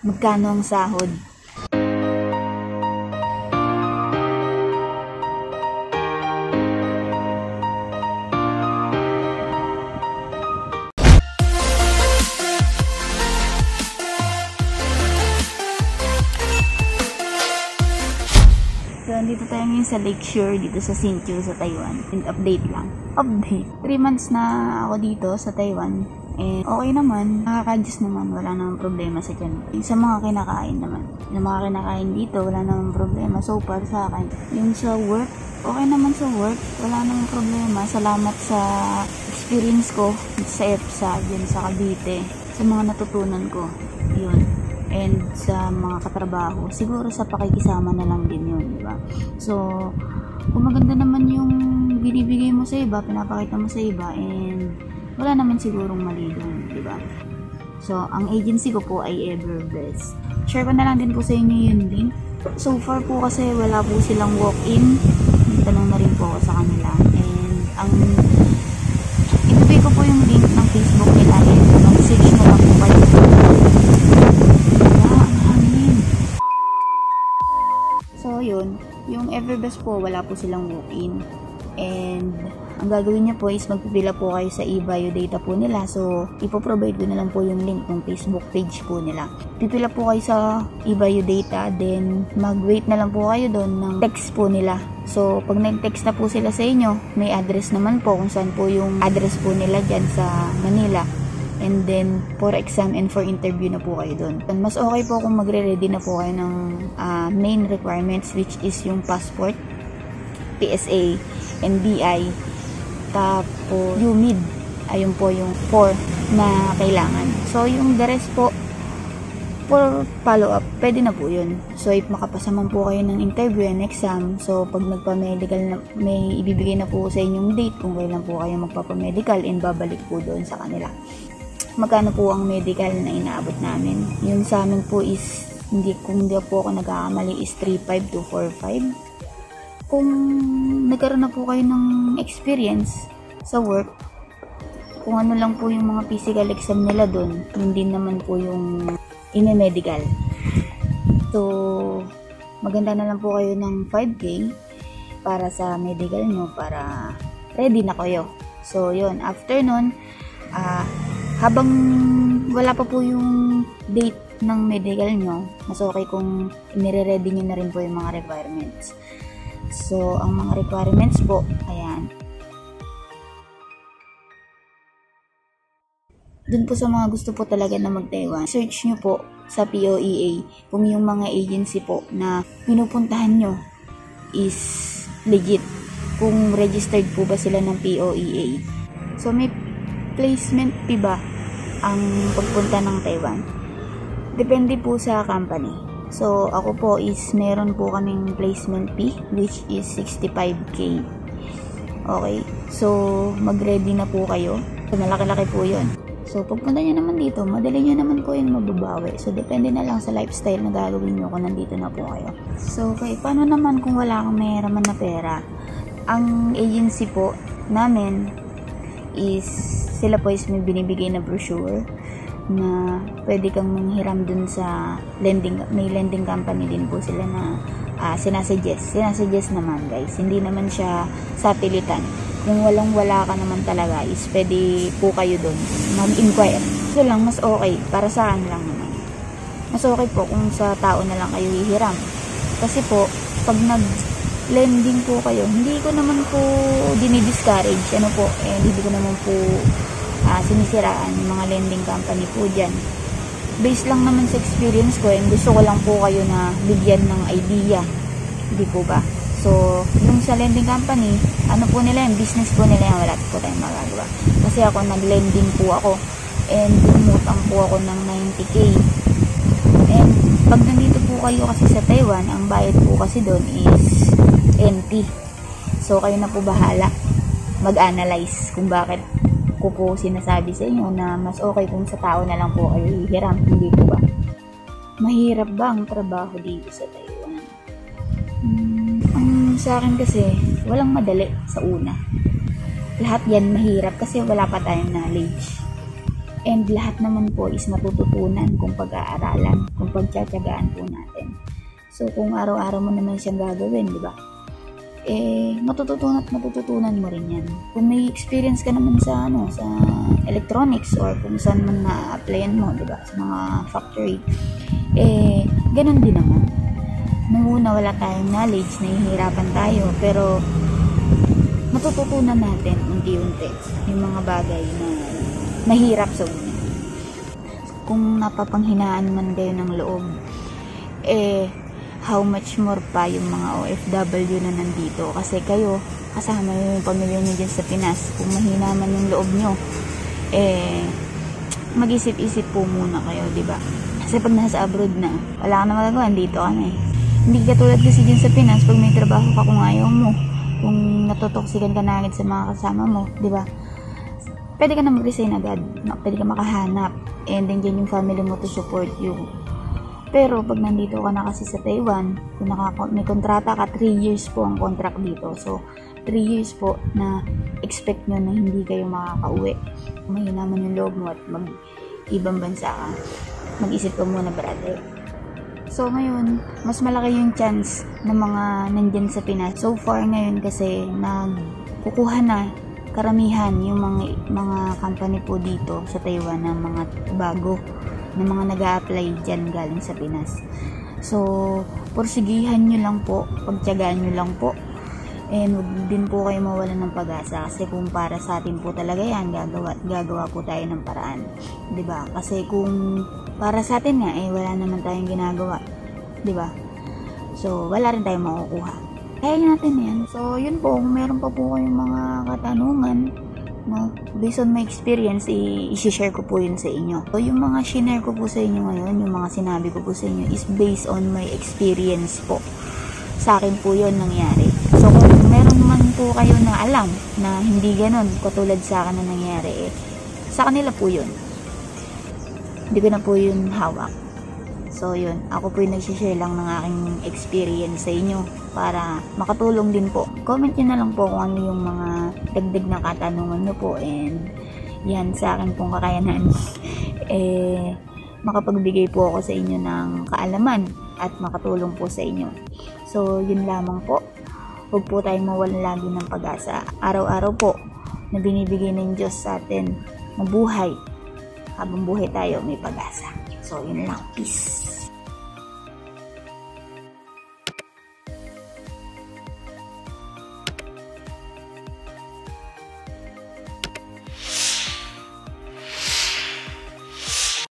magkano ang sahod. So, dito tayo ngayon sa Lakeshore, dito sa Hsinchu, sa Taiwan. And update lang. Update. 3 months na ako dito sa Taiwan. And okay naman, nakaka-adjust naman, wala namang problema sa tiyan. Sa mga kinakain naman. Yung mga kinakain dito, wala namang problema so far sa akin. Yung sa work, okay naman sa work, wala namang problema. Salamat sa experience ko sa EPSA, dyan sa Cavite, sa mga natutunan ko. Yun. And sa mga katrabaho, siguro sa pakikisama na lang din yun, di ba? So, kung maganda naman yung binibigay mo sa iba, pinapakita mo sa iba, and wala naman sigurong mali doon, di ba? So, ang agency ko po ay Everbest. Share ko na lang din po sa inyo yung link. So far po kasi wala po silang walk-in. Tanong na rin po ako sa kanila. And ang ibigay ko po yung link ng Facebook nila, and mag-search na lang po kayo. So, yun. Yung Everbest po, wala po silang walk-in. And, ang gagawin nyo po is magpipila po kayo sa e-bio data po nila. So, ipoprovide ko na lang po yung link ng Facebook page po nila. Pipila po kayo sa e-bio data, then mag-wait na lang po kayo doon ng text po nila. So, pag nag-text na po sila sa inyo, may address naman po kung saan po yung address po nila dyan sa Manila. And then, for exam and for interview na po kayo doon. Mas okay po kung magre-ready na po kayo ng main requirements, which is yung passport, PSA, NBI, tapos UMID. Ayun po yung 4 na kailangan. So, yung the rest po, for follow-up, pwede na po yun. So, if makapasa man po kayo ng interview and exam, so, pag nagpa-medical na, may ibibigay na po sa inyong date kung kailan po kayo magpapa-medical and babalik po doon sa kanila. Magkano po ang medical na inaabot namin? Yung sa amin po is, kung hindi po ako nagkakamali, is 3.5 to 4.5. Kung nagkaroon na po kayo ng experience sa work, kung ano lang po yung mga physical exam nila doon, hindi naman po yung ine-medical. So, maganda na lang po kayo ng 5K para sa medical nyo, para ready na kayo. So, yun. After nun, habang wala pa po yung date ng medical nyo, mas okay kung inire-ready nyo na rin po yung mga requirements. So, ang mga requirements po, ayan. Dun po sa mga gusto po talaga na mag-Taiwan, search nyo po sa POEA kung yung mga agency po na pinupuntahan nyo is legit. Kung registered po ba sila ng POEA. So, may placement fee ba ang pagpunta ng Taiwan? Depende po sa company. So, ako po is meron po kaming placement fee which is 65K. Okay? So, mag-ready na po kayo. So, malaki-laki po yun. So, pagpunta nyo naman dito, madali nyo naman po yung mababawi. So, depende na lang sa lifestyle na gagawin nyo kung nandito na po kayo. So, okay. Paano naman kung wala kang mayroon na pera? Ang agency po namin is sila po is may binibigay na brochure na pwede kang manghiram dun sa lending, may lending company din po sila na sinasuggest naman guys, hindi naman siya sa pilitan. Kung walang-wala ka naman talaga is pwede po kayo dun mag-inquire. So lang, mas okay para sa akin lang naman. Mas okay po kung sa tao na lang kayo hihiram, kasi po pag nag-lending po kayo, hindi ko naman po dinidiscourage, hindi ko naman po sinisiraan yung mga lending company po dyan. Based lang naman sa experience ko, and gusto ko lang po kayo na bigyan ng idea, hindi po ba? So, yung sa lending company, ano po nila yung business po nila yung wala po tayong magagawa. Kasi ako, nag-lending po ako, and umutang po ako ng 90K. And pag nandito po kayo kasi sa Taiwan, ang bayad po kasi doon is NT. So, kayo na po bahala mag-analyze kung bakit ko po sinasabi sa inyo na mas okay kung sa tao na lang po kayo hihiram, hindi po ba? Mahirap ba ang trabaho dito sa Taiwan? Sa akin kasi, walang madali sa una. Lahat yan mahirap kasi wala pa tayong knowledge. And lahat naman po is matututunan kung pag-aaralan, kung pagtsatsagaan po natin. So, kung araw-araw mo naman siyang gagawin, di ba? Matututunan mo rin yan. Kung may experience ka naman sa electronics or kung saan man na-applyan mo, di ba? Sa mga factory, ganun din naman. Nung una wala tayong knowledge, nahihirapan tayo, pero matututunan natin unti-unti yung mga bagay na mahirap sa una. Kung napapanghinaan man kayo ng loob, how much more pa yung mga OFW na nandito. Kasi kayo, kasama yung pamilya nyo dyan sa Pinas. Kung mahina man yung loob nyo, mag-isip-isip po muna kayo, diba? Kasi pag nasa abroad na, wala ka na magagawa, dito ka na eh. Hindi ka tulad kasi dyan sa Pinas, pag may trabaho ka kung ayaw mo, kung natutoksikan ka na agad sa mga kasama mo, diba? Pwede ka na mag-resign agad, pwede ka makahanap, and then dyan yung family mo to support you. Pero pag nandito ka na kasi sa Taiwan, kung may kontrata ka, 3 years po ang contract dito. So, 3 years po na expect nyo na hindi kayo makakauwi. Kung mahina man yung loob mo at mag-ibang bansa ka, mag-isip ka muna, brother. So, ngayon, mas malaki yung chance ng mga nandyan sa Pinas. So far ngayon kasi, nagkukuha na karamihan yung mga company po dito sa Taiwan na mga bago na mga nag-a-apply dyan galing sa Pinas. So, porsigihan nyo lang po, pagtyagaan nyo lang po, and huwag din po kayo mawalan ng pag-asa kasi kung para sa atin po talaga yan, gagawa po tayo ng paraan, diba? Kasi kung para sa atin nga, wala naman tayong ginagawa, diba? So, wala rin tayong makukuha. Kaya natin yan. So, yun po, kung meron pa po kayong mga katanungan, no, based on my experience, i-share ko po yun sa inyo. So, yung mga share ko po sa inyo ngayon, yung mga sinabi ko po sa inyo is based on my experience po. Sa akin po yun nangyari. So, kung meron man po kayo na alam na hindi ganun, katulad sa akin na nangyari, sa kanila po yun. Hindi ko na po yun hawak. So, yun. Ako po yung nagsishare lang ng aking experience sa inyo para makatulong din po. Comment nyo na lang po kung ano yung mga dagdag na katanungan nyo po, and yan sa akin pong kakayanan. Makapagbigay po ako sa inyo ng kaalaman at makatulong po sa inyo. So, yun lamang po. Huwag po tayong mawalan lagi ng pag-asa. Araw-araw po na binibigay ng Diyos sa atin na buhay. Habang buhay tayo, may pag-asa. So, yun lang. Peace.